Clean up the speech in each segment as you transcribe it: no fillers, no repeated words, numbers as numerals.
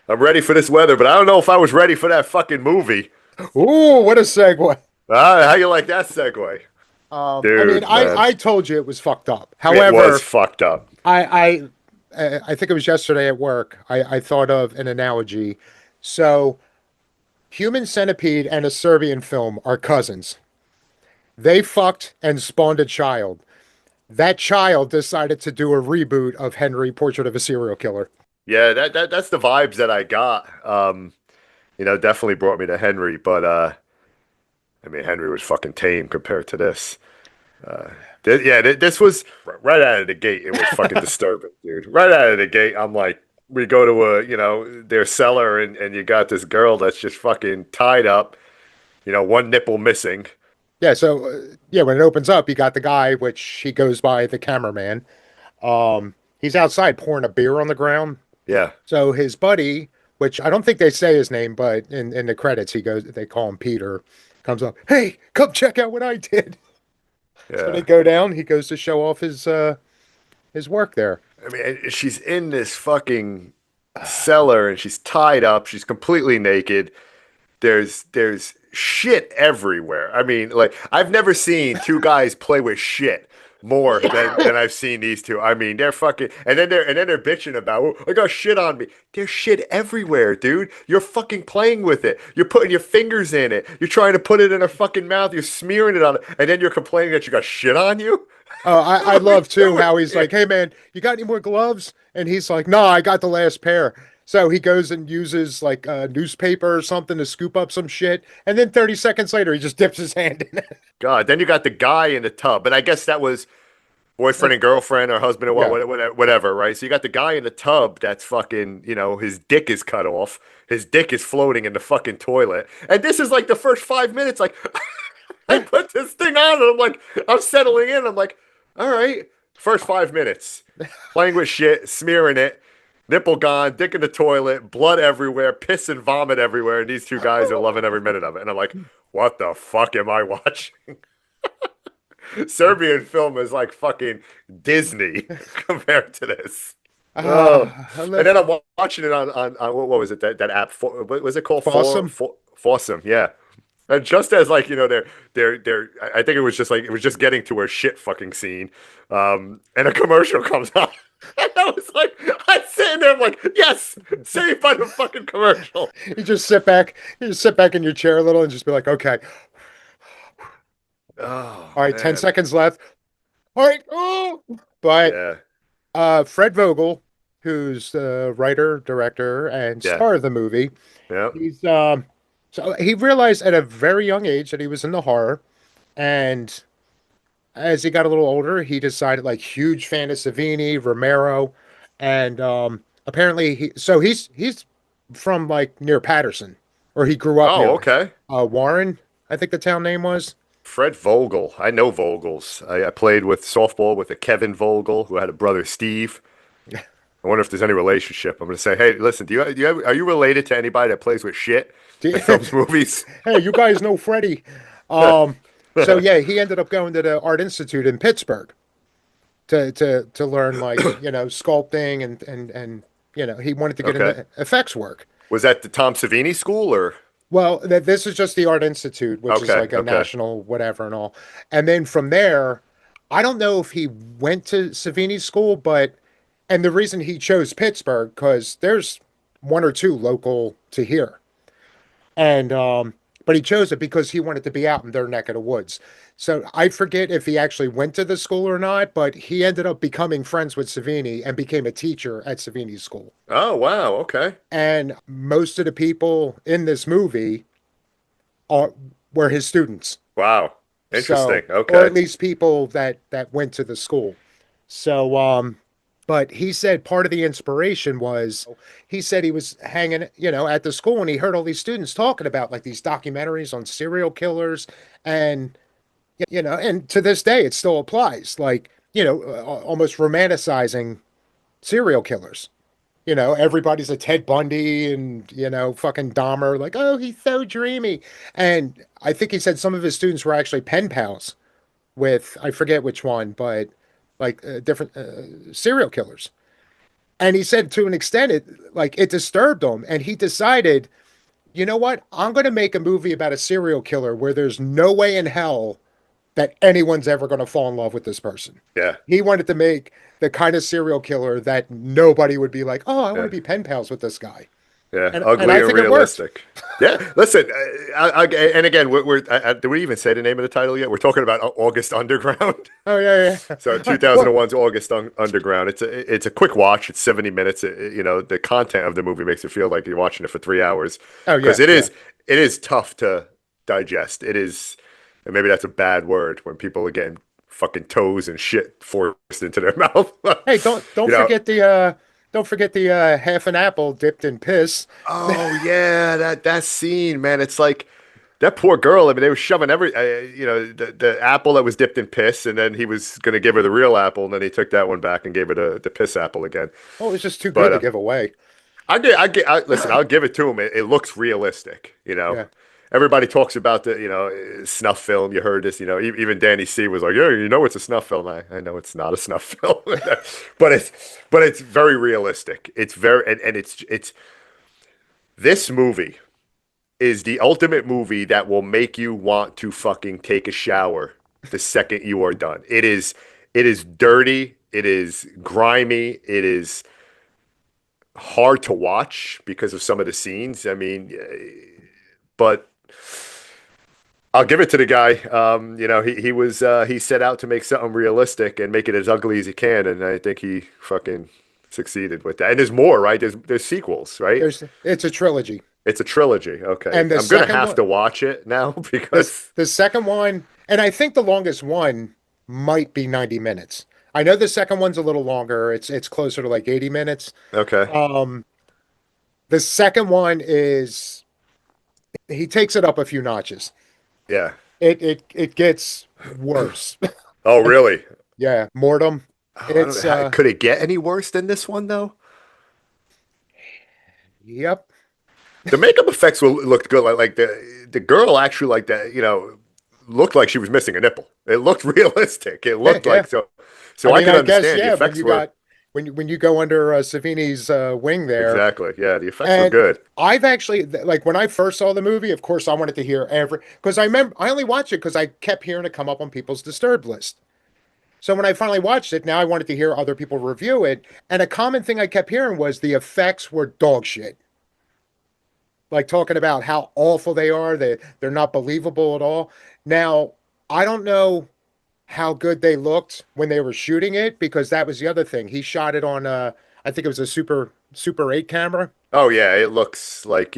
I'm ready for this weather, but I don't know if I was ready for that fucking movie. Ooh, what a segue. How you like that segue? I mean, Dude, I man. I told you it was fucked up. It was However, fucked up. I think it was yesterday at work. I thought of an analogy. So, Human Centipede and a Serbian film are cousins. They fucked and spawned a child. That child decided to do a reboot of Henry, Portrait of a Serial Killer. Yeah, that's the vibes that I got. Definitely brought me to Henry, but I mean Henry was fucking tame compared to this. This was right out of the gate. It was fucking disturbing, dude. Right out of the gate, I'm like, we go to their cellar, and you got this girl that's just fucking tied up, one nipple missing. Yeah, so yeah, when it opens up, you got the guy, which he goes by the cameraman. He's outside pouring a beer on the ground. Yeah, So his buddy, which I don't think they say his name, but in the credits he goes, they call him Peter, comes up, hey, come check out what I did. So they yeah. go down. He goes to show off his work there. I mean, she's in this fucking cellar, and she's tied up. She's completely naked. There's shit everywhere. I mean, like I've never seen two guys play with shit more than I've seen these two. I mean, they're fucking and then they're bitching about, oh, I got shit on me. There's shit everywhere, dude. You're fucking playing with it. You're putting your fingers in it. You're trying to put it in her fucking mouth. You're smearing it on it, and then you're complaining that you got shit on you. I What are we love too doing how he's here? like, hey man, you got any more gloves? And he's like, no, I got the last pair. So he goes and uses like a newspaper or something to scoop up some shit, and then 30 seconds later, he just dips his hand in it. God, then you got the guy in the tub, and I guess that was boyfriend Like, and girlfriend or husband or yeah. whatever, right? So you got the guy in the tub that's fucking, his dick is cut off. His dick is floating in the fucking toilet. And this is like the first 5 minutes, like I put this thing on and I'm like, I'm settling in. I'm like, all right. First 5 minutes. Playing with shit, smearing it, nipple gone, dick in the toilet, blood everywhere, piss and vomit everywhere, and these two guys are loving every minute of it. And I'm like, what the fuck am I watching? Serbian film is like fucking Disney compared to this. Oh, I and love then I'm watching it on what was it that app? What was it called? Fossum. Foursome, yeah. And just as like they're I think it was just like it was just getting to her shit fucking scene, and a commercial comes on. And I was like, I'm sitting there, I'm like, yes, saved by the fucking commercial. You just sit back in your chair a little and just be like, okay, Oh all right, 10 man, seconds left. All right, oh, but yeah, Fred Vogel, who's the writer, director, and yeah, star of the movie, yeah. he's so he realized at a very young age that he was into horror, and as he got a little older, he decided like huge fan of Savini, Romero, and apparently he's from like near Patterson, or he grew up Oh, near okay. Warren, I think the town name was. Fred Vogel. I know Vogels. I played with softball with a Kevin Vogel who had a brother Steve. I wonder if there's any relationship. I'm going to say, hey, listen, are you related to anybody that plays with shit and films movies? Hey, you guys know Freddie. Um, so yeah, he ended up going to the Art Institute in Pittsburgh to learn like sculpting and he wanted to get Okay. into effects work. Was that the Tom Savini school or? Well, this is just the Art Institute, which is Okay, like a okay. national whatever and all. And then from there, I don't know if he went to Savini's school, but and the reason he chose Pittsburgh because there's one or two local to here. And but he chose it because he wanted to be out in their neck of the woods. So I forget if he actually went to the school or not, but he ended up becoming friends with Savini and became a teacher at Savini's school. Oh, wow. Okay. And most of the people in this movie are were his students. Wow. Interesting. So, or at Okay. least people that went to the school. So, but he said part of the inspiration was he said he was hanging, at the school and he heard all these students talking about like these documentaries on serial killers and and to this day it still applies like, almost romanticizing serial killers. Everybody's a Ted Bundy and, fucking Dahmer, like, oh, he's so dreamy. And I think he said some of his students were actually pen pals with, I forget which one, but like different serial killers. And he said to an extent it disturbed him, and he decided, you know what? I'm going to make a movie about a serial killer where there's no way in hell that anyone's ever going to fall in love with this person. Yeah. He wanted to make the kind of serial killer that nobody would be like, "Oh, I want Yeah. to be pen pals with this guy." Yeah, And ugly I and think it worked. realistic. Yeah, listen, and again, did we even say the name of the title yet? We're talking about August Underground. Oh yeah, So yeah. Well, 2001's August Underground. It's a quick watch. It's 70 minutes. The content of the movie makes it feel like you're watching it for 3 hours oh because yeah, yeah. it is tough to digest. It is, and maybe that's a bad word when people are getting fucking toes and shit forced into their mouth. Hey, don't you don't know, forget the half an apple dipped in piss. Oh yeah, that scene, man. It's like that poor girl. I mean, they were shoving the apple that was dipped in piss, and then he was gonna give her the real apple, and then he took that one back and gave her the piss apple again. Oh, it was just too good But to give away. listen, I'll give it to him. It looks realistic. Yeah. Everybody talks about the snuff film. You heard this. Even Danny C was like, yeah, it's a snuff film. I know it's not a snuff film, but it's very realistic. It's very and it's this movie is the ultimate movie that will make you want to fucking take a shower the second you are done. It is dirty, it is grimy, it is hard to watch because of some of the scenes. I mean, but I'll give it to the guy. He set out to make something realistic and make it as ugly as he can, and I think he fucking succeeded with that. And there's more, right? There's sequels, right? It's a trilogy. It's a trilogy. Okay. And the I'm gonna second have one to watch it now this because the second one, and I think the longest one might be 90 minutes. I know the second one's a little longer. It's closer to like 80 minutes. okay. Um, the second one is he takes it up a few notches. Yeah. It gets worse. Oh, really? Yeah, Mortem. Oh, I don't It's know. Could it get any worse than this one though? yep. The makeup effects looked good. Like the girl actually like that, looked like she was missing a nipple. It looked realistic. It Yeah, looked yeah. like so. I So I mean, can I guess understand the yeah, when effects you were got when you go under Savini's wing there. exactly. Yeah, the effects were And good. I've actually like when I first saw the movie, of course I wanted to hear every because I remember I only watched it because I kept hearing it come up on people's disturbed list. So when I finally watched it, now I wanted to hear other people review it. And a common thing I kept hearing was the effects were dog shit. Like talking about how awful they are. They're not believable at all. Now, I don't know how good they looked when they were shooting it because that was the other thing. He shot it on I think it was a Super 8 camera. Oh yeah, it looks like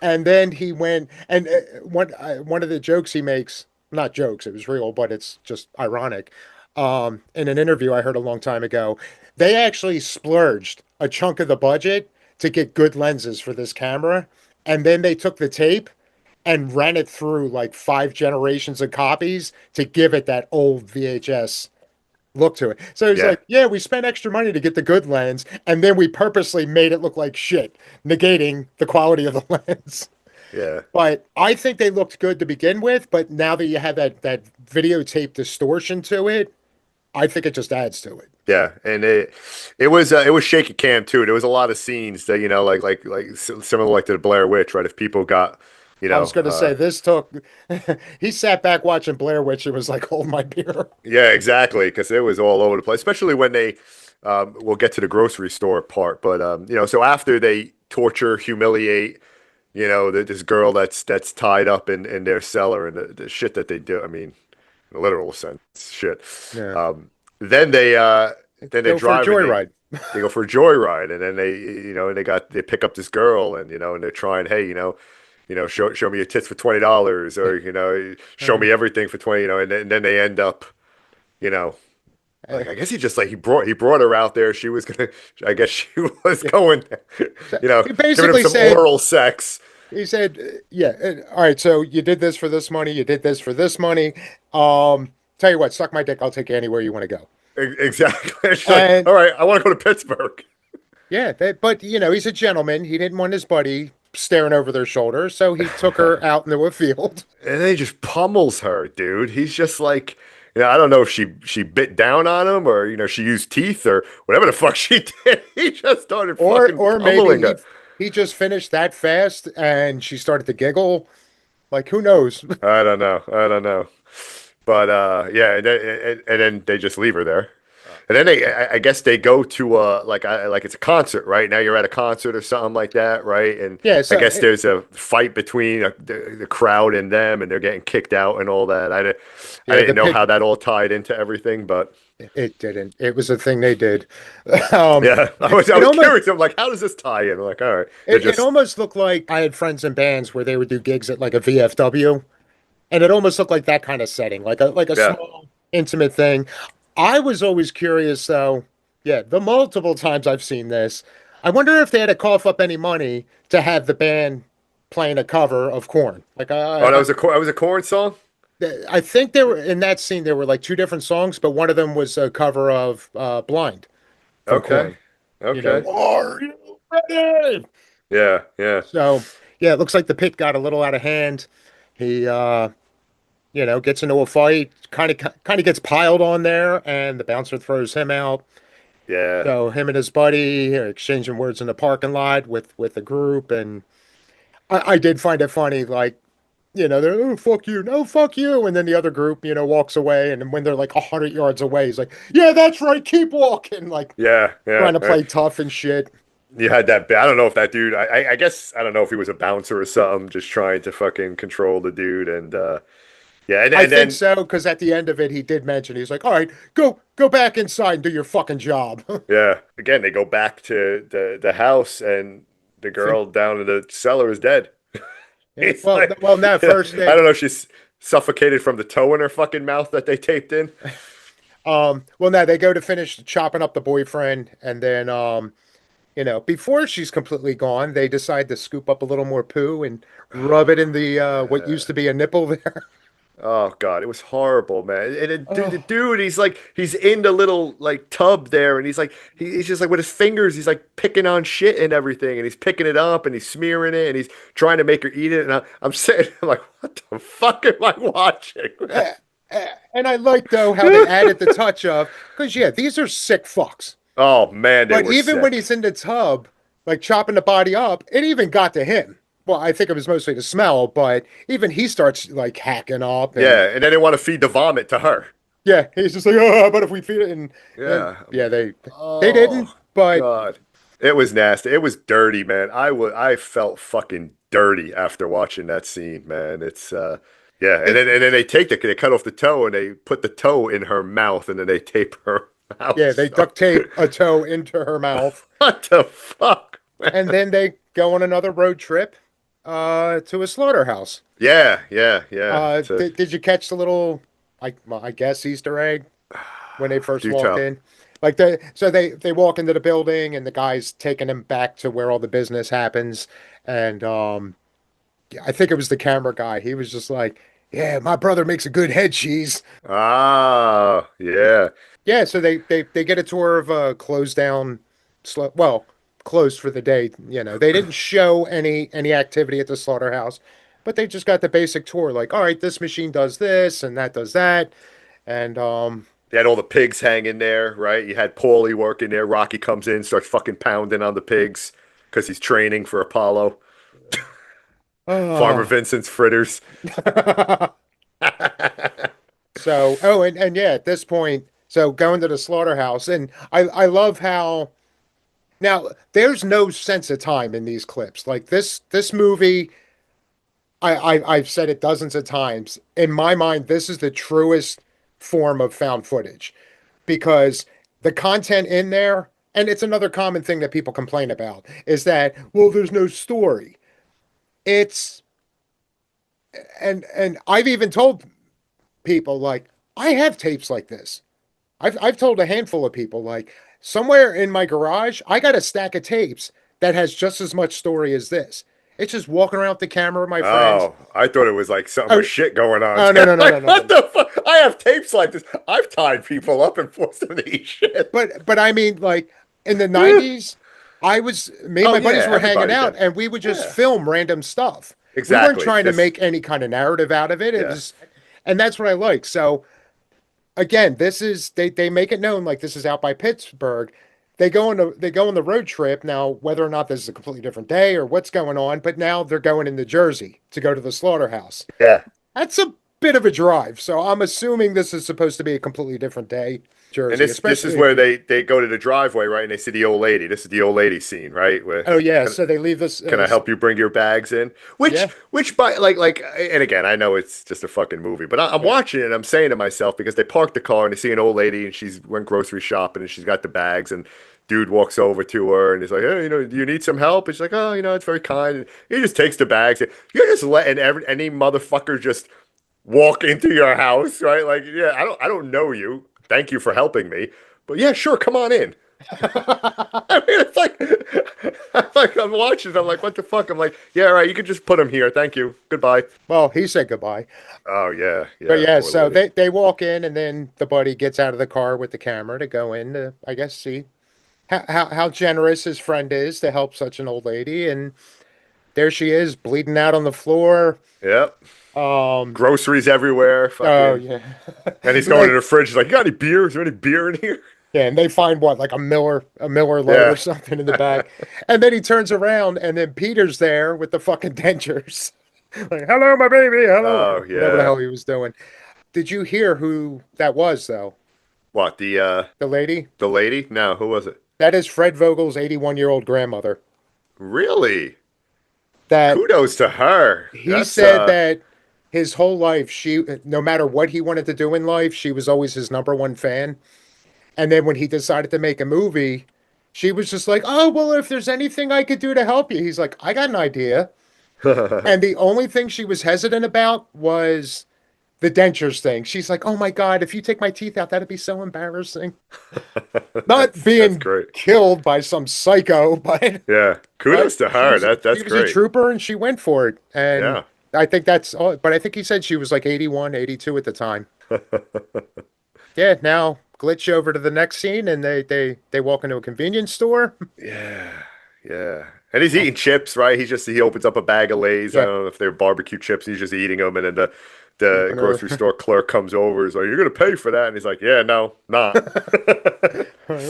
And then he went and one of the jokes he makes, not jokes, it was real, but it's just ironic. In an interview I heard a long time ago, they actually splurged a chunk of the budget to get good lenses for this camera, and then they took the tape and ran it through like 5 generations of copies to give it that old VHS look to it. So he's yeah, like, yeah, we spent extra money to get the good lens, and then we purposely made it look like shit, negating the quality of the lens. yeah. But I think they looked good to begin with, but now that you have that videotape distortion to it, I think it just adds to it. Yeah, and it was shaky cam too. There was a lot of scenes that similar like to the Blair Witch, right? If people got you I know was going to say this took. He sat back watching Blair Witch and was like, "Hold my beer." yeah, exactly, because it was all over the place, especially when they we'll get to the grocery store part, but so after they torture, humiliate, this girl that's tied up in their cellar and the shit that they do. I mean, in a literal sense, shit. Yeah, Um, then they go for a drive and joyride. they go for a joyride, and then and they pick up this girl, and they're trying, hey, show me your tits for $20, or show me everything for 20, and then they end up, you know, like I guess he brought her out there. She was gonna, I guess she was going, He giving him basically some said, oral sex. he said, "Yeah, all right. So you did this for this money. You did this for this money. Tell you what, suck my dick. I'll take you anywhere you want to go." Exactly. She's like, And all right, I want to go to Pittsburgh. yeah, but he's a gentleman. He didn't want his buddy staring over their shoulder, so he took her out into a field. And then he just pummels her, dude. He's just like, I don't know if she bit down on him or she used teeth or whatever the fuck she did. He just started fucking Or maybe pummeling her. he just finished that fast and she started to giggle. Like who knows? I don't know. I don't know. But yeah, and then they just leave her there. And then I guess they go to like it's a concert, right? Now you're at a concert or something like that, right? And Yeah, I so guess there's a fight between the crowd and them, and they're getting kicked out and all that. I yeah, didn't the know how pit that all tied into everything, but it didn't. It was a thing they did. Um, yeah, I it was almost curious. I'm like, how does this tie in? I'm like, all right, they're it just almost looked like I had friends in bands where they would do gigs at like a VFW, and it almost looked like that kind of setting, like a yeah. small intimate thing. I was always curious though. Yeah, the multiple times I've seen this, I wonder if they had to cough up any money to have the band playing a cover of Korn. Like Oh, that was a corn song. I think there were in that scene there were like two different songs, but one of them was a cover of "Blind" from Okay, Korn. You know, okay, are you ready? yeah, yeah, So yeah, it looks like the pit got a little out of hand. He gets into a fight, kind of gets piled on there, and the bouncer throws him out. yeah. So him and his buddy are exchanging words in the parking lot with the group, and I did find it funny, like they're oh fuck you, no fuck you, and then the other group walks away, and then when they're like 100 yards away, he's like, yeah, that's right, keep walking, like Yeah, trying to yeah. play tough and shit. You had that. I don't know if that dude. I guess I don't know if he was a bouncer or something, just trying to fucking control the dude. And yeah, I and think then so because at the end of it, he did mention he's like, all right, go back inside and do your fucking job. yeah, again they go back to the house, and the Think, girl down in the cellar is dead. yeah, He's like, well, now first I don't know if she's suffocated from the toe in her fucking mouth that they taped in. well, now they go to finish chopping up the boyfriend, and then before she's completely gone, they decide to scoop up a little more poo and rub it in the what used to be a nipple there. Oh God, it was horrible, man. And the Oh, dude, he's in the little like tub there, and he's just like with his fingers, he's like picking on shit and everything, and he's picking it up and he's smearing it, and he's trying to make her eat it. And I'm sitting, I'm like, what the fuck am I watching, man? eh, and I like though how they added the touch of because yeah, these are sick fucks. Oh man, they But were even when sick. he's in the tub, like chopping the body up, it even got to him. Well, I think it was mostly the smell, but even he starts like hacking up and Yeah, and then they want to feed the vomit to her. yeah, he's just like, oh, but if we feed it and Yeah, I'm yeah, like, they didn't, oh but God, it was nasty. It was dirty, man. I felt fucking dirty after watching that scene, man. It's yeah, it and then they cut off the toe and they put the toe in her mouth and then they tape her mouth. yeah, they So duct tape a toe into her mouth, what the fuck, man? and then they go on another road trip to a slaughterhouse. Yeah, yeah, yeah. Did you catch the little I guess Easter egg when they first Do walked tell. in? Like they walk into the building and the guy's taking them back to where all the business happens, and yeah, I think it was the camera guy. He was just like, "Yeah, my brother makes a good head cheese." Ah, yeah. Yeah, so they get a tour of a closed down, well, closed for the day. They didn't show any activity at the slaughterhouse, but they just got the basic tour. Like, all right, this machine does this and that does that, and They had all the pigs hanging there, right? You had Paulie working there. Rocky comes in, starts fucking pounding on the pigs because he's training for Apollo. Farmer oh. Vincent's fritters. So, oh, and yeah, at this point, so going to the slaughterhouse, and I love how now there's no sense of time in these clips. Like this movie, I've said it dozens of times. In my mind, this is the truest form of found footage because the content in there, and it's another common thing that people complain about, is that, well, there's no story. It's and I've even told people like I have tapes like this. I've told a handful of people like somewhere in my garage, I got a stack of tapes that has just as much story as this. It's just walking around with the camera with my friends. Oh, I thought it was like something Oh, with shit going on. oh no, no, no, no, Like, no, what no. the fuck? I have tapes like this. I've tied people up and forced them to eat shit. But I mean like in the 90s, me and Oh my buddies yeah, were hanging everybody out did. and we would just Yeah, film random stuff. We weren't exactly. trying to This, make any kind of narrative out of it. It yeah, was and that's what I like. So again, this is they make it known like this is out by Pittsburgh. They go on the road trip now, whether or not this is a completely different day or what's going on, but now they're going into Jersey to go to the slaughterhouse. Yeah. That's a bit of a drive, so I'm assuming this is supposed to be a completely different day, And Jersey, this is especially where if you. they go to the driveway, right? And they see the old lady. This is the old lady scene, right? Where Oh yeah, can, so they leave this. can I help you bring your bags in? Yeah, Which by like, and again, I know it's just a fucking movie, but I'm right. watching it and I'm saying to myself because they park the car and they see an old lady and she's went grocery shopping and she's got the bags and dude walks over to her and he's like, hey, do you need some help? And she's like, oh, it's very kind. And he just takes the bags. You're just letting any motherfucker just walk into your house, right? Like, yeah, I don't know you. Thank you for helping me. But yeah, sure, come on in. I mean, it's like, I'm watching. I'm like, what the fuck? I'm like, yeah, all right, you can just put him here. Thank you. Goodbye. Well, he said goodbye. Oh yeah, But yeah, yeah, poor so lady. they walk in, and then the buddy gets out of the car with the camera to go in to, I guess, see how generous his friend is to help such an old lady. And there she is, bleeding out on the floor. Yep. Um, Groceries everywhere. oh Fucking. yeah, And he's going to like the fridge. He's like, you got any beer? Is there any beer in here? yeah, and they find what like a Miller Lite or Yeah. something in the back, and then he turns around, and then Peter's there with the fucking dentures, like hello, my baby, hello, Oh whatever the yeah. hell he was doing. Did you hear who that was though? What The lady? the lady? No, who was it? That is Fred Vogel's 81-year-old grandmother. Really? That Kudos to her. he That's said that his whole life, no matter what he wanted to do in life, she was always his number one fan. And then when he decided to make a movie, she was just like, "Oh, well, if there's anything I could do to help you," he's like, "I got an idea." And the only thing she was hesitant about was the dentures thing. She's like, "Oh my God, if you take my teeth out, that'd be so embarrassing." Not that's being great. killed by some psycho, but Yeah. but Kudos to she her. was That's she was a great. trooper and she went for it. And Yeah. I think that's all. But I think he said she was like 81, 82 at the time. Yeah. Now glitch over to the next scene and they walk into a convenience store. Yeah. Yeah. And he's eating chips, right? He opens up a bag of Lay's. I Yeah. don't know if they're barbecue chips. He's just eating them, and then the Opener. grocery store clerk comes over. He's like, "You're gonna pay for that," and he's like, "Yeah, no, not."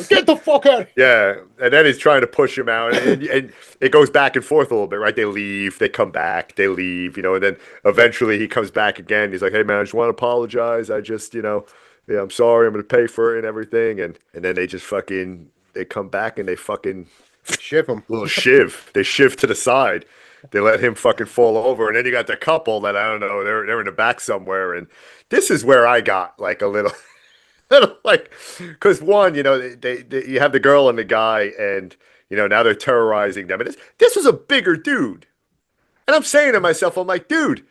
Get the fuck out. Yeah, and then he's trying to push him out, and it goes back and forth a little bit, right? They leave, they come back, they leave, and then eventually he comes back again. He's like, "Hey man, I just want to apologize. I just, yeah, I'm sorry. I'm gonna pay for it and everything." And then they just fucking they come back and they fucking Ship him. little shiv. They shiv to the side. They let him fucking fall over, and then you got the couple that I don't know. They're in the back somewhere, and this is where I got like a little. Like, because one, you have the girl and the guy, and now they're terrorizing them. And this was a bigger dude, and I'm saying to myself, I'm like, dude,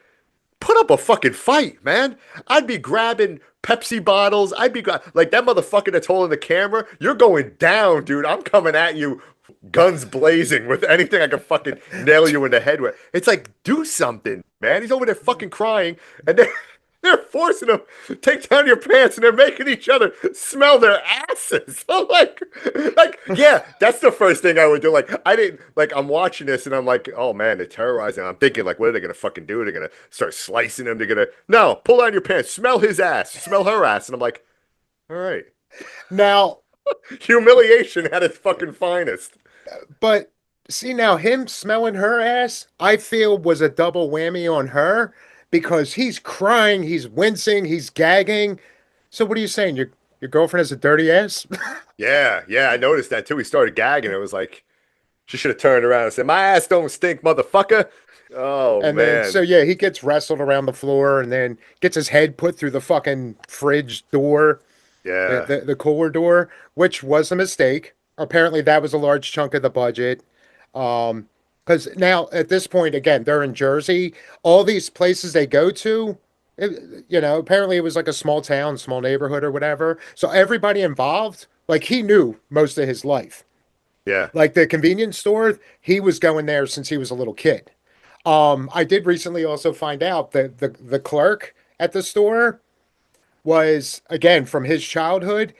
put up a fucking fight, man. I'd be grabbing Pepsi bottles. Like that motherfucker that's holding the camera. You're going down, dude. I'm coming at you, guns blazing, with anything I can fucking nail you in the head with. It's like, do something, man. He's over there fucking crying, and they're forcing him to take down your pants, and they're making each other smell their asses. I'm like, yeah, that's the first thing I would do. Like, I didn't like. I'm watching this, and I'm like, oh man, they're terrorizing. I'm thinking, like, what are they gonna fucking do? They're gonna start slicing him. They're gonna no, pull down your pants, smell his ass, smell her ass, and I'm like, all right, Now, humiliation at its fucking finest. but see now him smelling her ass, I feel was a double whammy on her because he's crying, he's wincing, he's gagging. So what are you saying? Your girlfriend has a dirty ass? Yeah, yeah, I noticed that too. He started gagging. It was like she should have turned around and said, "My ass don't stink, motherfucker." Oh And then so man. yeah, he gets wrestled around the floor and then gets his head put through the fucking fridge door, the Yeah. the, the cooler door, which was a mistake. Apparently that was a large chunk of the budget. Because now at this point, again, they're in Jersey. All these places they go to, apparently it was like a small town, small neighborhood or whatever. So everybody involved, like he knew most of his life. Yeah. Like the convenience store, he was going there since he was a little kid. I did recently also find out that the clerk at the store was again from his childhood.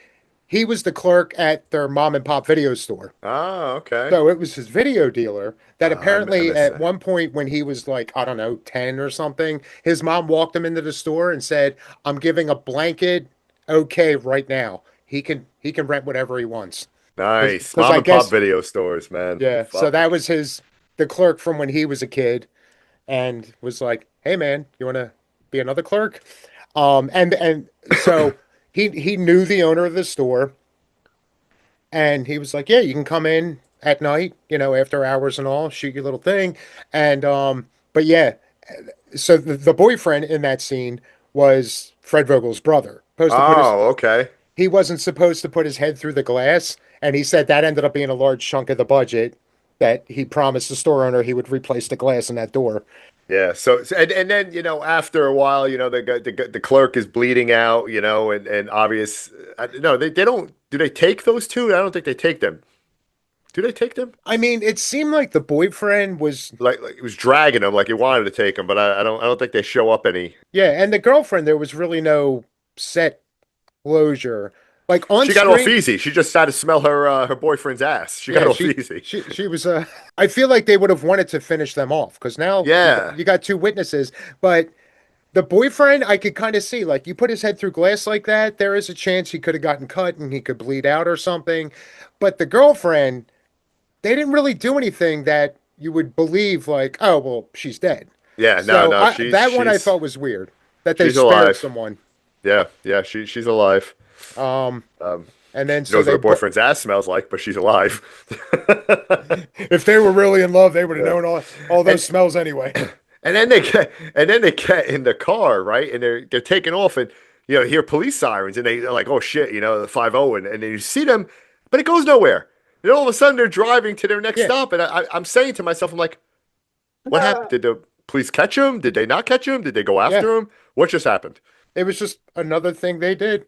He was the clerk at their mom and pop video store. Oh, okay. So it was his video dealer that I apparently missed at that. one point when he was like, I don't know, 10 or something, his mom walked him into the store and said, I'm giving a blanket okay right now. He can rent whatever he wants. Nice. Because Mom I and pop guess, video stores, man. yeah. So Fuck. that was the clerk from when he was a kid, and was like, "Hey man, you want to be another clerk?" And so he knew the owner of the store, and he was like, "Yeah, you can come in at night, after hours and all, shoot your little thing." And but yeah, so the boyfriend in that scene was Fred Vogel's brother. Supposed to put his Oh, okay. He wasn't supposed to put his head through the glass, and he said that ended up being a large chunk of the budget that he promised the store owner he would replace the glass in that door. Yeah. And then after a while, the clerk is bleeding out, and obvious. No, they don't. Do they take those two? I don't think they take them. Do they take them? I mean, it seemed like the boyfriend was, Like it was dragging them, like he wanted to take them, but I don't think they show up any. yeah, and the girlfriend, there was really no set closure. Like on She got off screen, easy. She just had to smell her boyfriend's ass. She got yeah, off easy. she was I feel like they would have wanted to finish them off because now Yeah. you got two witnesses, but the boyfriend, I could kind of see, like, you put his head through glass like that, there is a chance he could have gotten cut and he could bleed out or something. But the girlfriend, they didn't really do anything that you would believe, like, oh, well, she's dead. Yeah. No. So No. She's that one I she's thought was weird that they she's spared alive. someone. Yeah. Yeah. She's alive. Um, Um, and then she so knows what they, her boyfriend's ass smells like, but she's alive. if they were really in love, they would have Yeah. known all And those smells anyway. and then they get in the car, right? And they're taking off, and hear police sirens, and they're like, oh shit, the 5-0, and then you see them, but it goes nowhere. And all of a sudden they're driving to their next Yeah. stop, and I'm saying to myself, I'm like, what happened? Did the police catch him? Did they not catch him? Did they go Yeah. after him? What just happened? It was just another thing they did.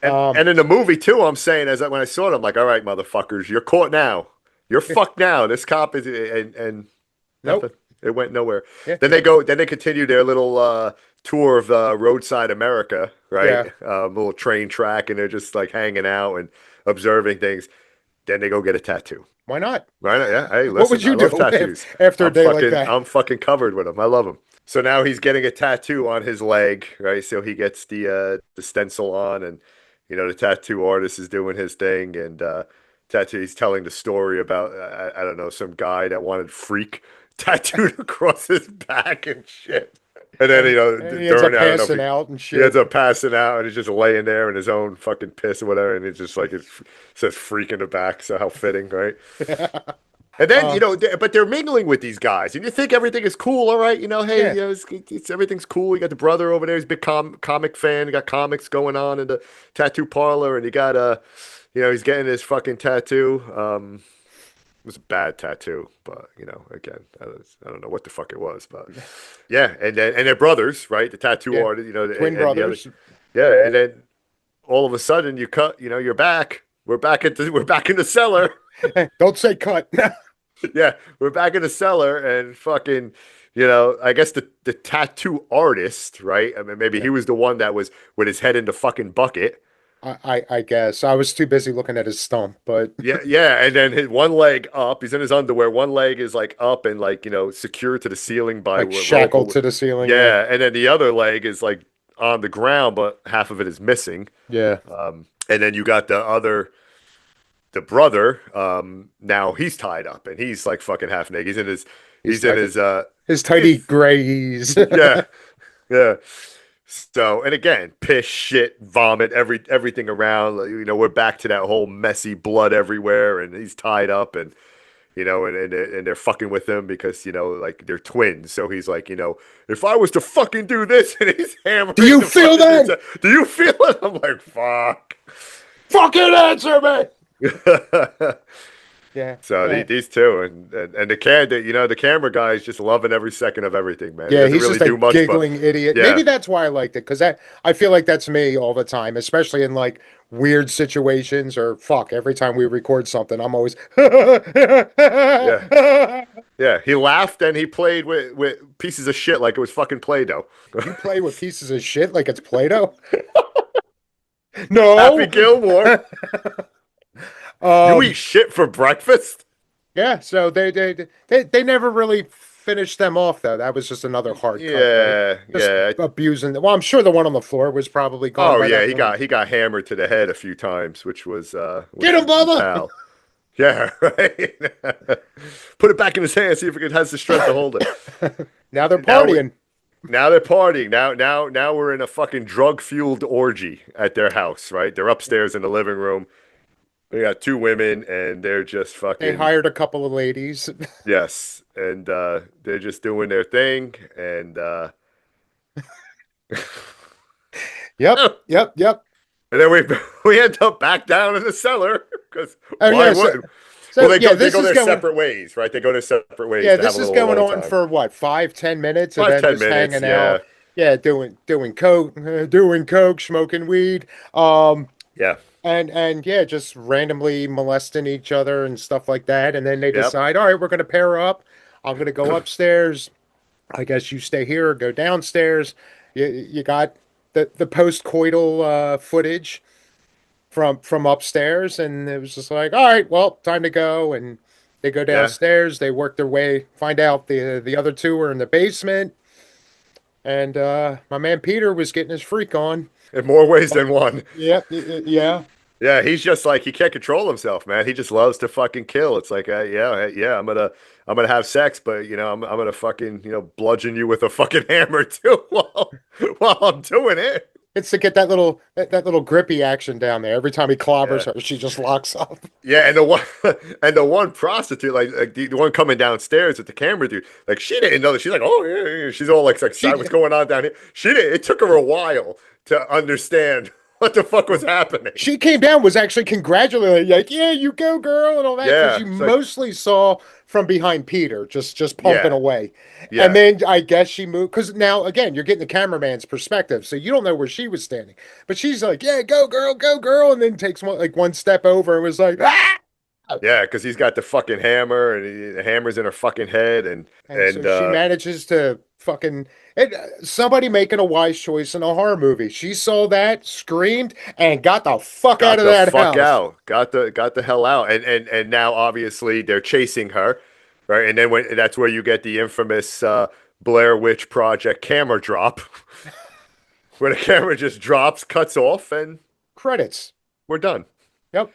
And Um, and in the movie too, I'm saying when I saw it, I'm like, all right, motherfuckers, you're caught now. You're fucked now. This cop is and nothing. nope. It went nowhere. Yeah. Then they continue their little tour of roadside America, right? Yeah. Little train track, and they're just like hanging out and observing things. Then they go get a tattoo. Why not? Right? Yeah. Hey, What would listen, I you love do tattoos. after a day like that? I'm fucking covered with them. I love them. So now he's getting a tattoo on his leg, right? So he gets the stencil on, and the tattoo artist is doing his thing, and tattoo. He's telling the story about I don't know, some guy that wanted freak tattooed across his back and shit. And then And he ends up during I don't know if passing out and he ends shit. up passing out, and he's just laying there in his own fucking piss or whatever, and it's just like it says freak in the back. So how fitting, right? And then, Uh, but they're mingling with these guys, and you think everything is cool, all right? Hey, yeah, it's everything's cool. You got the brother over there; he's a big comic fan. You got comics going on in the tattoo parlor, and you got he's getting his fucking tattoo. It was a bad tattoo, but again, I don't know what the fuck it was, but yeah, and they're brothers, right? The tattoo yeah, artist, twin and the other, brothers. yeah, and then all of a sudden you cut, you're back. We're back in the cellar. Don't say cut. Yeah, we're back in the cellar and fucking, I guess the tattoo artist, right? I mean, maybe Yeah, he was the one that was with his head in the fucking bucket. I guess I was too busy looking at his stump, but Yeah, yeah, and then his one leg up, he's in his underwear. One leg is like up and like, secured to the ceiling by like a rope. shackled to the ceiling. Yeah, Yeah, and then the other leg is like on the ground, but half of it is missing. yeah. And then you got the brother, now he's tied up and he's like fucking half naked. He's He's in tight. His tidy he's grays. yeah, yeah. So, and again, piss, shit, vomit, everything around. Like, we're back to that whole messy blood everywhere, and he's tied up, and they're fucking with him because like they're twins. So he's like, if I was to fucking do this, and he's hammering Do you the feel fucking that? do you feel it? I'm like, fuck. Fucking answer me. Yeah, So yeah. these two and the camera guy is just loving every second of everything, man. He Yeah, doesn't he's really just a do much, but giggling idiot. yeah, Maybe that's why I liked it, because I feel like that's me all the time, especially in like weird situations or fuck, every time we record something, I'm always yeah, yeah. He laughed and he played with pieces of shit like it was fucking Play-Doh. You play with pieces of shit like it's Play-Doh? Happy No. Gilmore, you Um, eat shit for breakfast? yeah, so they never really finish them off though. That was just another hard cut, right? Yeah, Just yeah. abusing them. Well, I'm sure the one on the floor was probably gone Oh by yeah, that point. he got hammered to the head a few times, Get which him, was Bubba! brutal. Yeah, right. Put it back in his hand, see if it has the strength to hold it. Now they're Now we partying. now they're partying. Now we're in a fucking drug-fueled orgy at their house, right? They're upstairs in the living room. They got two women and they're just They fucking hired a couple of ladies. yes. And they're just doing their thing and Yep, and yep, yep. then we end up back down in the cellar because Oh why yeah, so would well so yeah, they this go is their going. separate ways, right? They go their separate ways Yeah, to have this a is little going alone on time. for what, 5, 10 minutes, and Five, then ten just minutes, hanging yeah. out. Yeah, doing coke, smoking weed, Yeah. and yeah, just randomly molesting each other and stuff like that. And then they Yep. decide, all right, we're gonna pair up. I'm gonna go upstairs. I guess you stay here or go downstairs. You got the post-coital footage from upstairs, and it was just like, all right, well, time to go. And they go Yeah. downstairs, they work their way, find out the other two are in the basement, and my man Peter was getting his freak on. In more ways than one. Yep, yeah. Yeah, he's just like he can't control himself, man. He just loves to fucking kill. It's like, yeah, I'm gonna have sex, but I'm gonna fucking bludgeon you with a fucking hammer too while I'm doing it. It's to get that little grippy action down there. Every time he clobbers Yeah, her, she just locks up. yeah, and the one and the one prostitute, like the one coming downstairs with the camera, dude, like she didn't know that. She's like, oh yeah, yeah. She's all like, She "Sorry, what's going on down here?" She didn't. It took her a while to understand what the fuck was happening. she came down, was actually congratulating, like, yeah, you go, girl, and all that, because Yeah, you it's like, mostly saw from behind Peter, just pumping yeah, away. And yeah. then I guess she moved, because now again, you're getting the cameraman's perspective, so you don't know where she was standing. But she's like, yeah, go, girl, and then takes one step over and was like, ah! Yeah, because he's got the fucking hammer and the hammer's in her fucking head And so and she manages to fucking somebody making a wise choice in a horror movie. She saw that, screamed, and got the fuck out got of the that fuck house. out. Got the hell out. And now obviously they're chasing her, right? And then when that's where you get the infamous Blair Witch Project camera drop, where the camera just drops, cuts off, and Credits. we're done. Yep.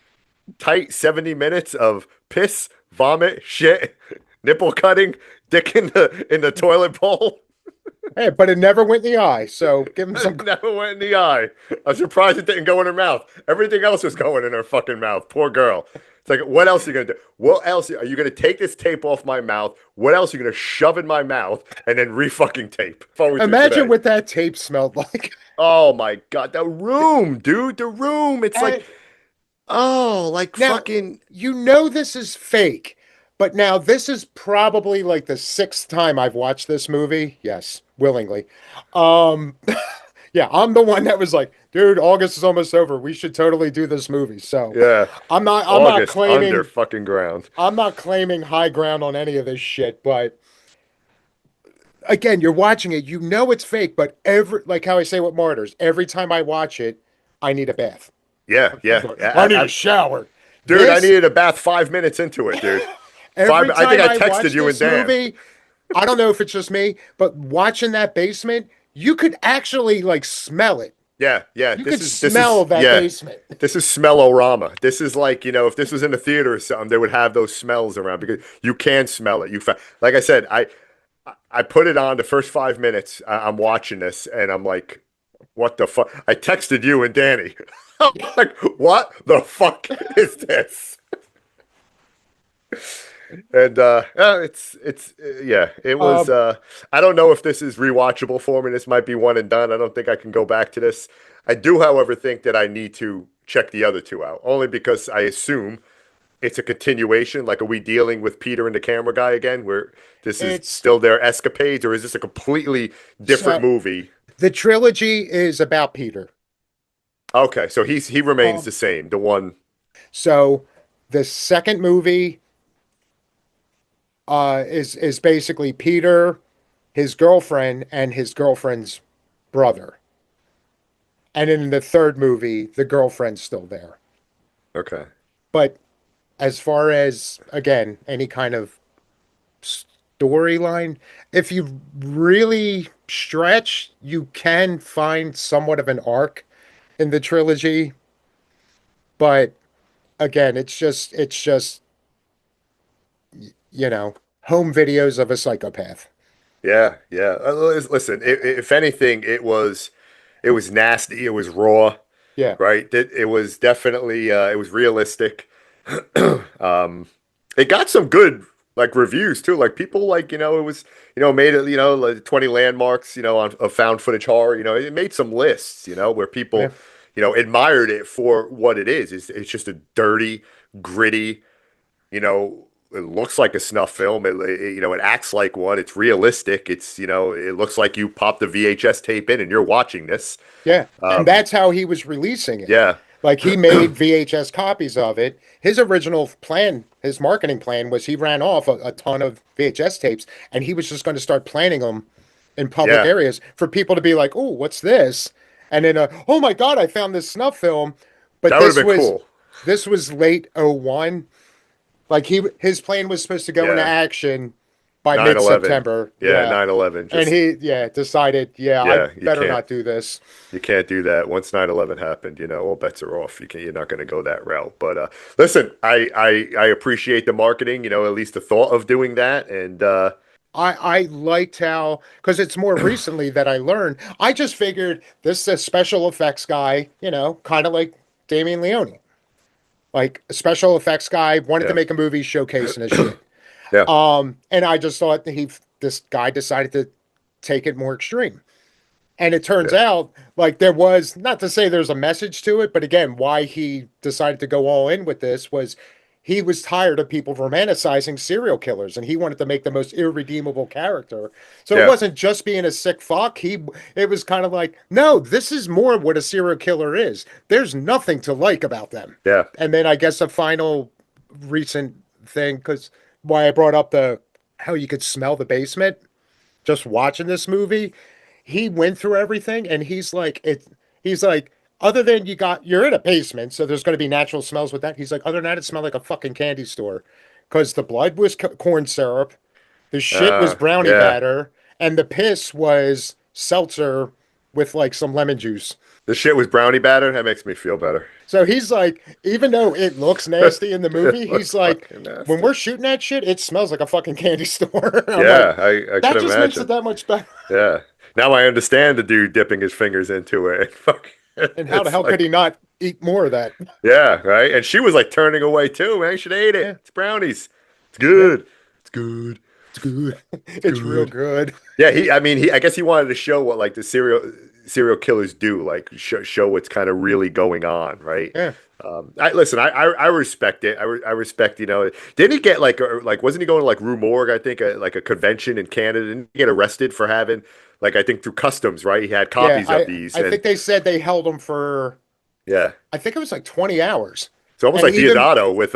Tight 70 minutes of piss, vomit, shit, nipple cutting, dick in the toilet bowl. Hey, but it never went in the eye, so give him some. It never went in the eye. I'm surprised it didn't go in her mouth. Everything else was going in her fucking mouth. Poor girl. It's like, what else are you gonna do? What else are you gonna take this tape off my mouth? What else are you gonna shove in my mouth and then re-fucking tape? Forward through Imagine today. what that tape smelled like. Oh my god, the room, dude, the room. It's like, And oh, like now, fucking you know this is fake, but now this is probably like the sixth time I've watched this movie. Yes, willingly. Um, yeah, I'm the one that was like, dude, August is almost over. We should totally do this movie. So yeah. I'm not August under claiming fucking ground. I'm not claiming high ground on any of this shit, but again, you're watching it, you know it's fake, but every like how I say with Martyrs, every time I watch it, I need a bath. Yeah, yeah. I need a shower. Dude, I This needed a bath 5 minutes into it, dude. every I think time I I texted watch you and this Dan. movie, I don't know if it's just me, but watching that basement, you could actually like smell it. Yeah, yeah. You could This smell is that yeah. basement. This is smellorama. This is like, if this was in a theater or something, they would have those smells around because you can smell it. Like I said, I put it on the first 5 minutes. I'm watching this and I'm like, what the fuck? I texted you and Danny. I'm like, what the fuck is this? And yeah, it was Um, I don't know if this is rewatchable for me. This might be one and done. I don't think I can go back to this. I do, however, think that I need to check the other two out, only because I assume it's a continuation. Like, are we dealing with Peter and the camera guy again, where this is it's still their escapades, or is this a completely different so movie? the trilogy is about Peter. Okay, so he remains Um, the same, the one. so the second movie is basically Peter, his girlfriend, and his girlfriend's brother. And in the third movie, the girlfriend's still there. Okay. But as far as again, any kind of storyline. If you really stretch, you can find somewhat of an arc in the trilogy, but again, it's just you know, home videos of a psychopath. Yeah, yeah. Listen, if anything, it was nasty. It was raw, Yeah, right? It was definitely it was realistic. um, it got some good like reviews too. Like people like it was made it like 20 landmarks on of found footage horror. It made some lists. Where yeah, people admired it for what it is. It's just a dirty, gritty. It looks like a snuff film. It acts like one. It's realistic. It looks like you popped the VHS tape in and you're watching this. yeah. And Um, that's how he was releasing it. yeah, Like he made VHS copies of it. His original plan, his marketing plan was he ran off a ton of VHS tapes and he was just going to start planting them in public yeah, areas for people to be like, "Oh, what's this?" And then, "Oh my God, I found this snuff film." But that would have been cool. this was late '01. Like his plane was supposed to go into Yeah, action by 9/11. mid-September. Yeah, Yeah. 9/11. And Just decided, yeah, I yeah, you better can't not do this. you can't do that. Once 9/11 happened, all bets are off. You're not going to go that route. But listen, I appreciate the marketing. At least the thought of doing that, and I liked how, because it's more recently that I learned. I just figured this is a special effects guy, kind of like Damien Leone. Like a special effects guy wanted to yeah, make a movie showcasing his shit. yeah, And I just thought this guy decided to take it more extreme. And it turns yeah, out like there was, not to say there's a message to it, but again, why he decided to go all in with this was he was tired of people romanticizing serial killers and he wanted to make the most irredeemable character. So it yeah, wasn't just being a sick fuck. It was kind of like, no, this is more what a serial killer is. There's nothing to like about them. yeah, And then I guess a final recent thing, because why I brought up the how you could smell the basement just watching this movie. He went through everything and he's like, other than you're in a basement, so there's going to be natural smells with that. He's like, other than that, it smelled like a fucking candy store because the blood was corn syrup, the shit was brownie yeah. batter, and the piss was seltzer with like some lemon juice. The shit was brownie batter. That makes me feel better. So he's like, even though it looks nasty in the movie, It he's looks like, fucking when nasty. we're shooting that shit, it smells like a fucking candy store. I'm like, Yeah, I that could just makes it imagine. that much better. Yeah. Now I understand the dude dipping his fingers into it. Fuck. And how the It's hell could he like, not eat more of that? yeah, right. And she was like turning away too, man. You should have ate Yeah, it. It's brownies. It's yeah, good. It's good. it's good. It's It's real good. good. Yeah, I mean, I guess he wanted to show what like the serial killers do, like show what's kind of really going on, right? Yeah, Listen, I respect it. I respect, didn't he get like wasn't he going to like Rue Morgue, I think, like a convention in Canada? Didn't he get arrested for having like I think through customs, right? He had yeah. copies of these, I and think they said they held him for yeah, I think it was like 20 hours. it's almost And like even Diodato with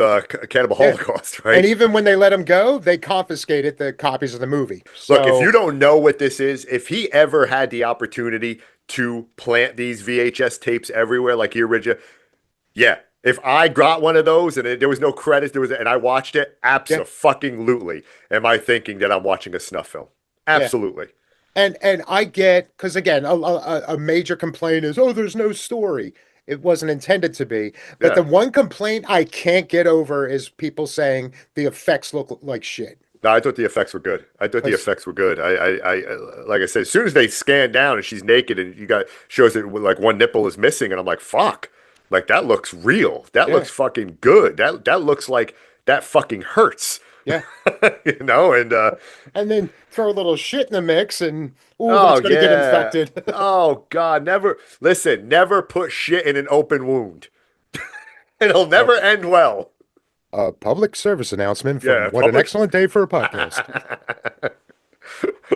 Cannibal yeah, Holocaust, and right? even when they let him go, they confiscated the copies of the movie. Look, if you So don't know what this is, if he ever had the opportunity to plant these VHS tapes everywhere, like he original, yeah. If I got one of those and there was no credits, and I watched it, yeah, absolutely. Am I thinking that I'm watching a snuff film? yeah. Absolutely. And I get, because again, a major complaint is, oh, there's no story. It wasn't intended to be. But Yeah. the one complaint I can't get over is people saying the effects look like shit. No, I thought the effects were good. I thought the Because effects were good. Like I said, as soon as they scan down and she's naked and you got shows that like one nipple is missing, and I'm like, fuck, like that looks real. That yeah, looks fucking good. That looks like that fucking hurts, yeah. And And then throw a little shit in the mix and ooh, that's oh gonna get yeah, infected. oh God, never put shit in an open wound. It'll Uh, never end well. a public service announcement from Yeah, What an public. Excellent Day for a Podcast.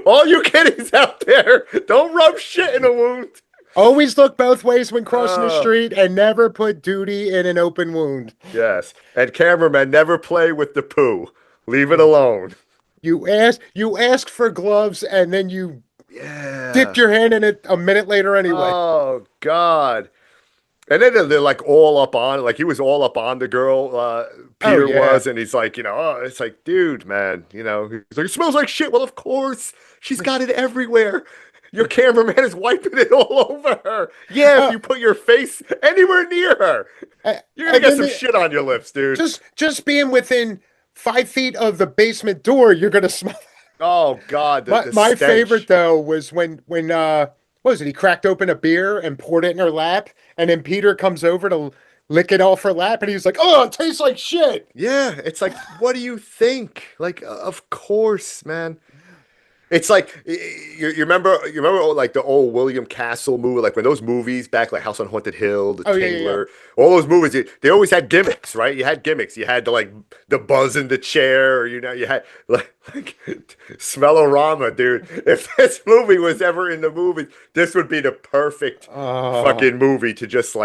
All you kiddies out there, don't rub shit in a wound. Always look both ways when crossing the Uh, street and never put duty in an open wound. yes. And cameraman, never play with the poo. Leave it alone. You ask for gloves and then you dip Yeah. your hand in it a minute later anyway. Oh God. And then they're like all up on, like he was all up on the girl, Oh Peter yeah. was, and he's like, oh, it's like, dude, man, he's like, it smells like shit. Well, of course, she's got it everywhere. Your cameraman is wiping it all over her. Yeah, if Uh, you put your face anywhere near her, you're gonna and get then some shit on your lips, dude. just being within 5 feet of the basement door, you're gonna smell. Oh God, the My favorite stench. though was when what was it? He cracked open a beer and poured it in her lap, and then Peter comes over to lick it off her lap, and he's like, "Oh, it tastes like shit." Yeah, it's like, what do you think? Like, of course, man. It's like you remember like the old William Castle movie, like when those movies back, like House on Haunted Hill, The Oh yeah, yeah, yeah. Tingler, all those movies, they always had gimmicks, right? You had gimmicks. You had the buzz in the chair, or you had like smellorama, dude. If this movie was ever in the movie, this would be the perfect Oh, fucking movie to just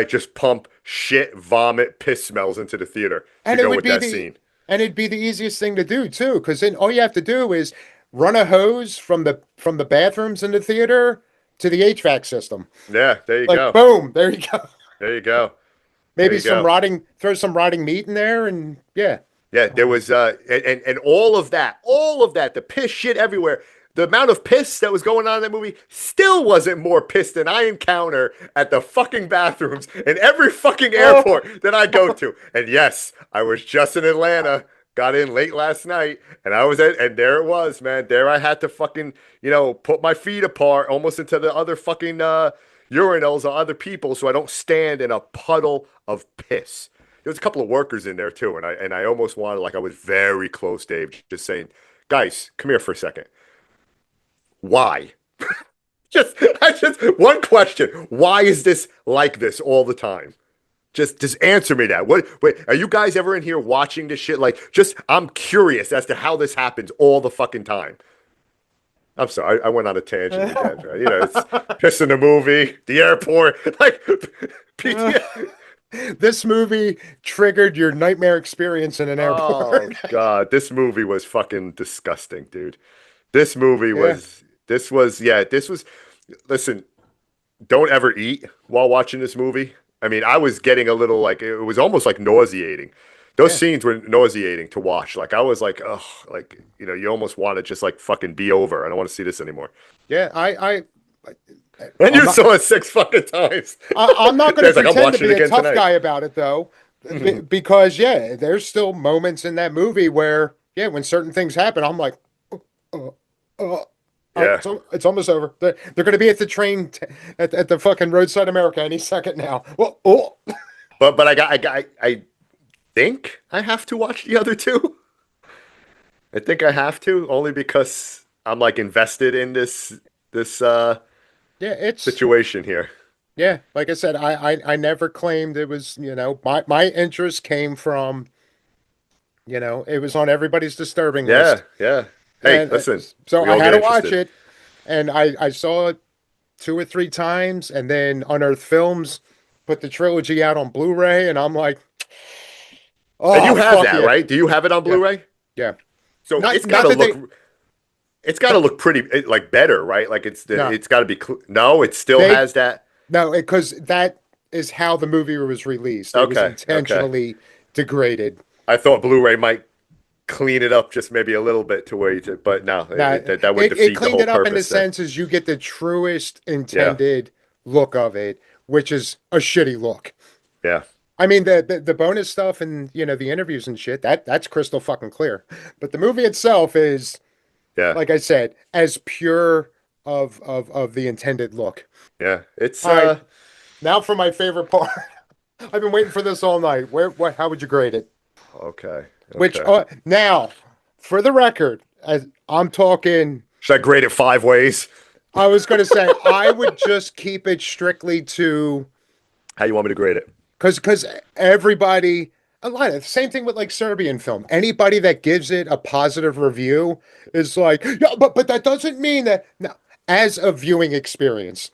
just pump shit, vomit, piss smells into the theater to and it go would with be that the scene. and it'd be the easiest thing to do too, because then all you have to do is run a hose from the bathrooms in the theater to the HVAC system. Yeah, there you Like go. boom, there you go. There you go. There Maybe you go. throw some rotting meat in there, and yeah. Yeah, there Oh, was and all of that, the piss shit everywhere. The amount of piss that was going on in that movie still wasn't more piss than I encounter at the fucking bathrooms in every fucking oh, airport that I go to. And yes, I was just in Atlanta, got in late last night, and and there it was, man. There I had to fucking, put my feet apart almost into the other fucking urinals of other people so I don't stand in a puddle of piss. There was a couple of workers in there too, and I almost wanted, like, I was very close, Dave, just saying, guys, come here for a second. Why? I just one question. Why is this like this all the time? Just answer me that. What wait, are you guys ever in here watching this shit? Like, just I'm curious as to how this happens all the fucking time. I'm sorry, I went on a tangent again. Right? It's piss in the movie, the airport, like PT. this movie triggered your nightmare experience in an Oh airport. God, this movie was fucking disgusting, dude. This movie Yeah, was this was listen, don't ever eat while watching this movie. I mean, I was getting a little, like, it was almost like nauseating. Those yeah, scenes were nauseating to watch. Like, I was like, oh, like, you almost want to just like fucking be over. I don't want to see this anymore. yeah. And I'm you not. saw it 6 fucking times. I'm not going to There's like, I'm pretend to watching be it a again tough tonight. guy about it though, because yeah, there's still moments in that movie where yeah, when certain things happen, I'm like, uh, uh, Yeah. it's almost over. They're going to be at the train at the fucking roadside America any second now. Well, oh, But I think I have to watch the other two. I think I have to, only because I'm like invested in this yeah, it's situation here. yeah. Like I said, I never claimed it was my interest came from it was on everybody's disturbing Yeah, list, yeah. Hey, and listen, so we I all had get to watch interested. it, and I saw it 2 or 3 times, and then Unearthed Films put the trilogy out on Blu-ray, and I'm like, And oh you have fuck that, yeah, right? Do you have it on yeah, Blu-ray? yeah. So Not not that they it's got to look pretty, like, better, right? Like, no it's got to be no, it still they has that. no because that is how the movie was released. It was Okay, okay. intentionally degraded. I thought Blu-ray might clean it up just maybe a little bit to where but no, Now that would it defeat the cleaned whole it up in the purpose then. sense as you get the truest Yeah, intended look of it, which is a shitty look. yeah, I mean the bonus stuff and the interviews and shit that's crystal fucking clear, but the movie itself is yeah, like I said as pure of the intended look. yeah. It's All right, now for my favorite part. I've been waiting for this all night. Where what? How would you grade it? okay, Which okay. now, for the record, as I'm talking, Should I grade it 5 ways? I was going to say I would just keep it strictly to How you want me to grade it? because everybody a lot of same thing with like Serbian film. Anybody that gives it a positive review is like, yeah, but that doesn't mean that. No, as a viewing experience,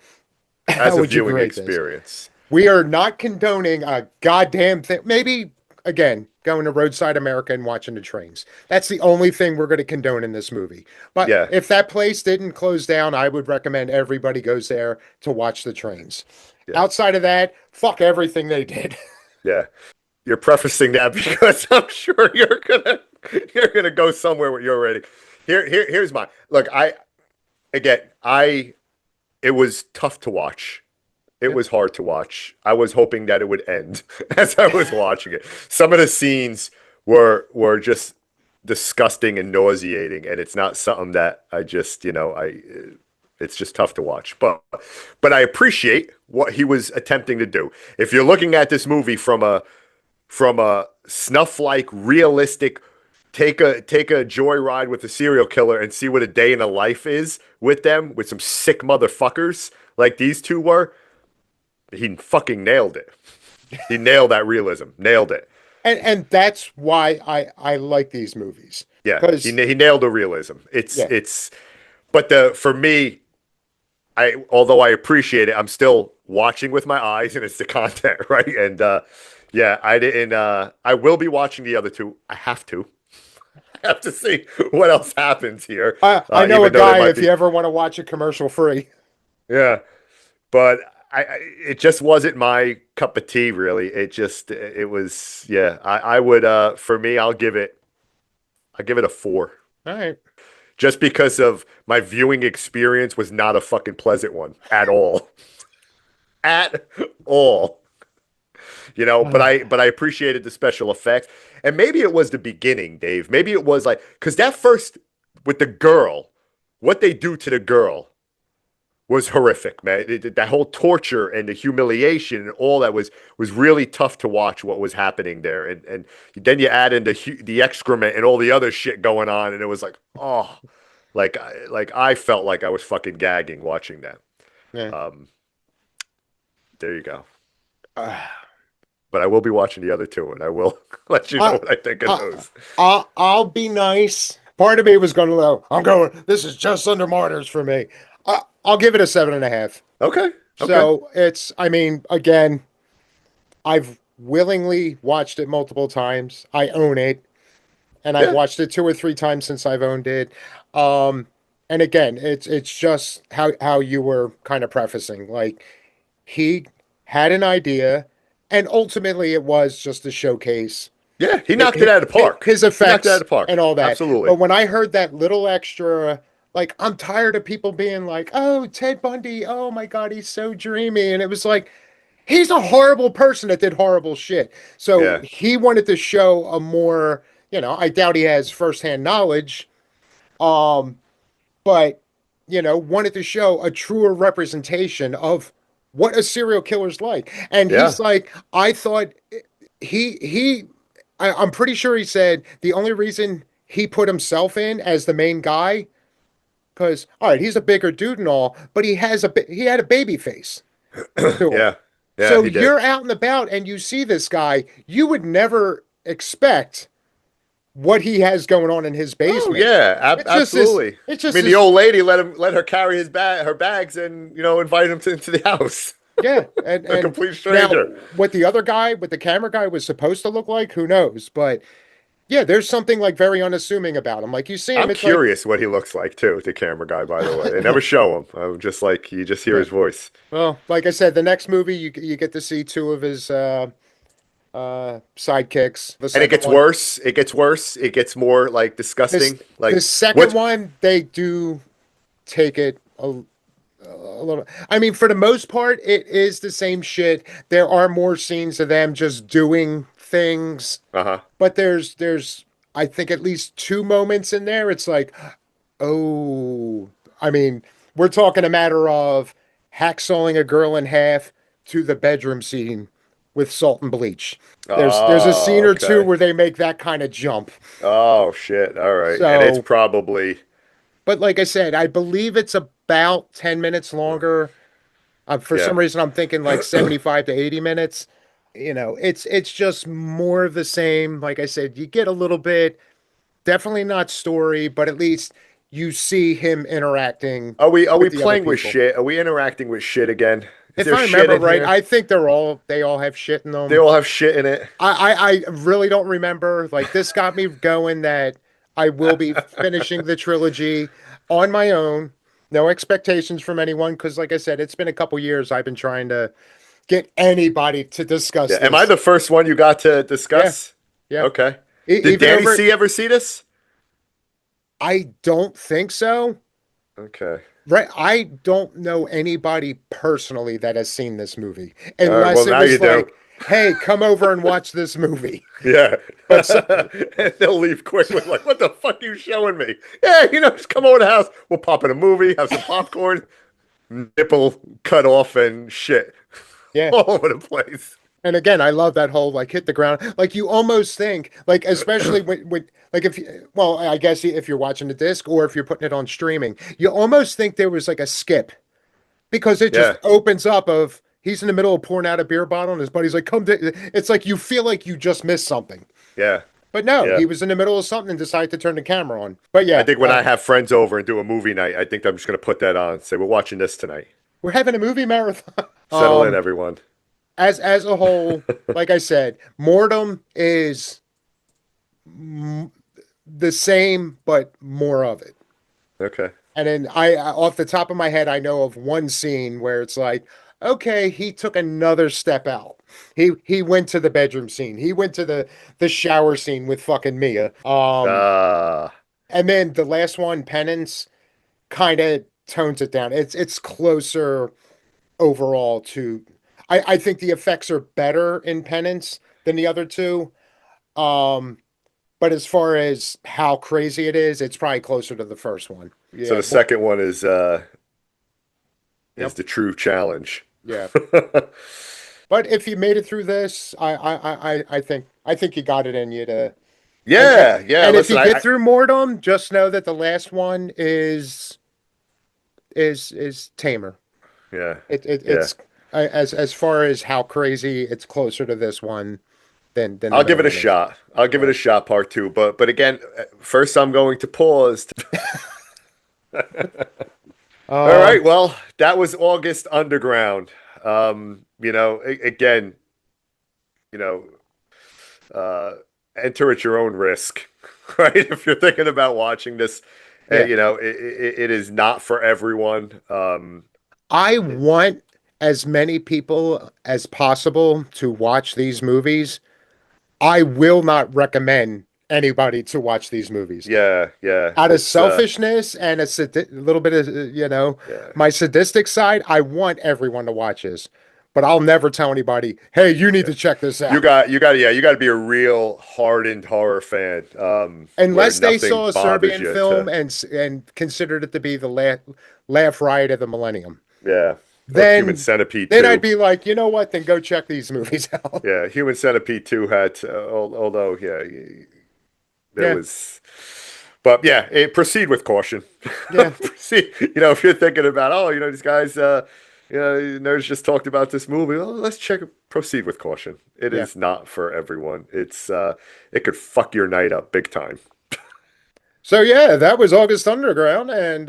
As how a would you viewing grade this? experience. We are not condoning a goddamn thing. Maybe again, going to roadside America and watching the trains. That's the only thing we're going to condone in this movie. But Yeah, if that place didn't close down, I would recommend everybody goes there to watch the trains. yeah, Outside of that, fuck everything they did. yeah. You're prefacing that because I'm sure you're gonna go somewhere with your rating. Here's my look. I it was tough to watch. It was hard to watch. I was hoping that it would end as I was watching it. Some of the scenes were just disgusting and nauseating, and it's not something that I just I it's just tough to watch. But I appreciate what he was attempting to do. If you're looking at this movie from a snuff like realistic take a joyride with a serial killer and see what a day in a life is with them with some sick motherfuckers like these two were, he fucking nailed it. He nailed that realism. Nailed it. And that's why I like these movies. Yeah, he Because he nailed the realism. It's yeah. it's but the for me, I although I appreciate it, I'm still watching with my eyes and it's the content, right? And yeah, I didn't I will be watching the other two. I have to. I have to see what else happens here. I know a Even though there guy might if be you ever want to watch it commercial free. yeah. But it just wasn't my cup of tea really. It was yeah. I would for me I'll give it a 4. All right. Just because of my viewing experience was not a fucking pleasant one at all. At all. But I appreciated the special effects. And maybe it was the beginning, Dave. Maybe it was like because that first with the girl, what they do to the girl was horrific, man. That whole torture and the humiliation and all that was really tough to watch what was happening there. And then you add in the excrement and all the other shit going on, and it was like, oh, like I felt like I was fucking gagging watching that. Yeah. Um, there you go. Uh, But I will be watching the other two, and I will let you know I, what I think of I, those. I'll be nice. Part of me was going to go, I'm going, this is just under martyrs for me. I'll give it a 7.5. Okay, okay, So it's, I mean, again, I've willingly watched it multiple times. I own it, and I've yeah, watched it 2 or 3 times since I've owned it. Um, and again, it's just how you were kind of prefacing. Like he had an idea, and ultimately it was just a showcase yeah. He knocked it out of the park. his He knocked it out effects of the park. and all that. Absolutely. But when I heard that little extra, like, I'm tired of people being like, oh, Ted Bundy, oh my God, he's so dreamy. And it was like, he's a horrible person that did horrible shit. So Yeah, he wanted to show a more, I doubt he has firsthand knowledge, um, but, wanted to show a truer representation of what a serial killer's like. And yeah. he's like, I thought he I'm pretty sure he said the only reason he put himself in as the main guy because all right, he's a bigger dude and all, but he had a baby face to him. Yeah, yeah, So he did. you're out and about and you see this guy, you would never expect what he has going on in his Oh basement. yeah, It's just this. absolutely. It's I just mean, the this. old lady let her carry her bags, and invite him into the house. Yeah, and A and complete now stranger. what the other guy, what the camera guy was supposed to look like, who knows? But yeah, there's something like very unassuming about him. Like you see him, I'm it's like curious what he looks like too. The camera guy, by the way, they never show him. I'm just like you just hear yeah. his voice, Well, like I said, the next movie you get to see two of his sidekicks. The and it second gets one, worse. It gets worse. It gets more like this disgusting. the Like second what's one, they do take it a little. I mean, for the most part, it is the same shit. There are more scenes of them just doing things, uh-huh. but there's I think at least two moments in there. It's like, oh, I mean, we're talking a matter of hacksawing a girl in half to the bedroom scene with salt and bleach. There's a Oh, scene or two okay. where they make that kind of jump. Oh shit. All right. And it's So, probably but like I said, I believe it's about 10 minutes longer. For yeah. some reason, I'm thinking like 75 to 80 minutes. It's just more of the same. Like I said, you get a little bit, definitely not story, but at least you see him interacting Are we with the other playing with people. shit? Are we interacting with shit again? Is If there I shit remember in right, here? I think they all have shit in They them. all have shit in it. I really don't remember. Like this got me going that I will be finishing the trilogy on my own. No expectations from anyone because, like I said, it's been a couple years. I've been trying to get anybody to discuss Yeah. Am I this. the first one you got to Yeah, discuss? yeah. Okay. Did Even Danny over, C ever see this? I don't think so. Okay. Right. I don't know anybody personally that has seen this movie, All right. unless Well, it now you was do. like, hey, come over and watch this movie. Yeah. But so, And they'll leave quick with like, what the fuck are you showing me? Yeah, just come over to the house. We'll pop in a movie, have some popcorn, nipple cut off and shit yeah. all over the place. And again, I love that whole like hit the ground. Like you almost think, like especially when like if you, well, I guess if you're watching the disc or if you're putting it on streaming, you almost think there was like a skip because it just Yeah. opens up of he's in the middle of pouring out a beer bottle and his buddy's like, come to, it's like you feel like you just missed something. Yeah. But no, Yeah. he was in the middle of something and decided to turn the camera on. But I yeah, think when I have friends over and do a movie night, I think I'm just going to put that on and say, we're watching this tonight. we're having a movie marathon. Settle in, everyone. As a whole, like I said, Mortem is the same, but more of it. Okay. And then off the top of my head, I know of one scene where it's like, okay, he took another step out. He went to the bedroom scene. He went to the shower scene with fucking Mia. Uh, And then the last one, Penance, kind of tones it down. It's closer overall to. I think the effects are better in Penance than the other two. Um, but as far as how crazy it is, it's probably closer to the first one. so Yeah. the second one is Yep. the true challenge. Yeah. But if you made it through this, I think you got it in you to. And Yeah, yeah. and if Listen, you get through Mortem, just know that the last one is tamer. yeah, yeah. It's as far as how crazy it's closer to this one than the I'll give middle it a one is. shot. I'll give it Yeah. a shot, part two. But again, first I'm going to pause. All Um, right. Well, that was August Underground. Again, you know, uh, enter at your own risk, right? If you're thinking about watching this, yeah. it is not for everyone. I want as many people as possible to watch these movies. I will not recommend anybody to watch these movies. Yeah, yeah. Out of It's selfishness and little bit of, yeah. my sadistic side, I want everyone to watch this. But I'll never tell anybody, hey, you need to check this You out. got, you got, yeah, you got to be a real hardened horror fan, where Unless they nothing saw a bothers Serbian you film to, and considered it to be the laugh riot of the millennium. yeah. Or Human Then Centipede then I'd 2. be like, you know what? Then go check these movies out. Yeah, Human Centipede 2 had, although, yeah, there Yeah, was, but yeah, proceed with caution. yeah, Proceed, if you're thinking about, oh, these guys, nerds just talked about this movie. Oh, let's check. Proceed with caution. It yeah. is not for everyone. It could fuck your night up big time. So yeah, that was August Underground, and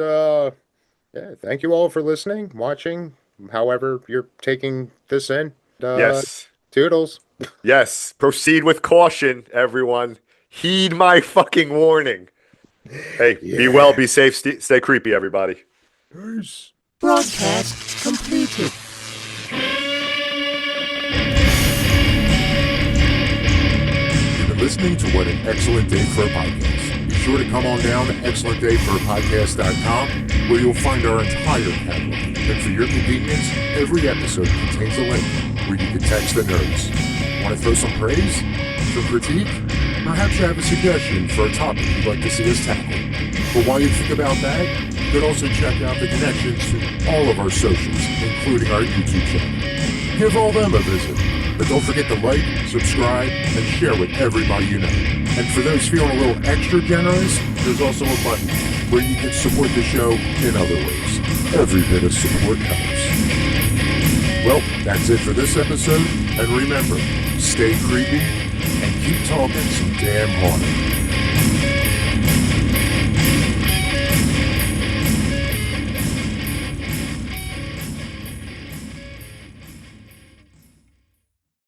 yeah, thank you all for listening, watching, however you're taking this in. Yes, Toodles. yes. Proceed with caution, everyone. Heed my fucking warning. Hey, be well, Yeah. be safe, stay creepy, everybody. Peace. Broadcast completed. You've been listening to What an Excellent Day for a Podcast. Be sure to come on down to excellentdayforapodcast.com where you'll find our entire catalog. And for your convenience, every episode contains a link where you can text the nerds. Want to throw some praise? Some critique? Perhaps you have a suggestion for a topic you'd like to see us tackle. But while you think about that, you can also check out the connections to all of our socials, including our YouTube channel. Give all them a visit. But don't forget to like, subscribe, and share with everybody you know. And for those feeling a little extra generous, there's also a button where you can support the show in other ways. Every bit of support helps. Well, that's it for this episode. And remember, stay creepy and keep talking some damn horror.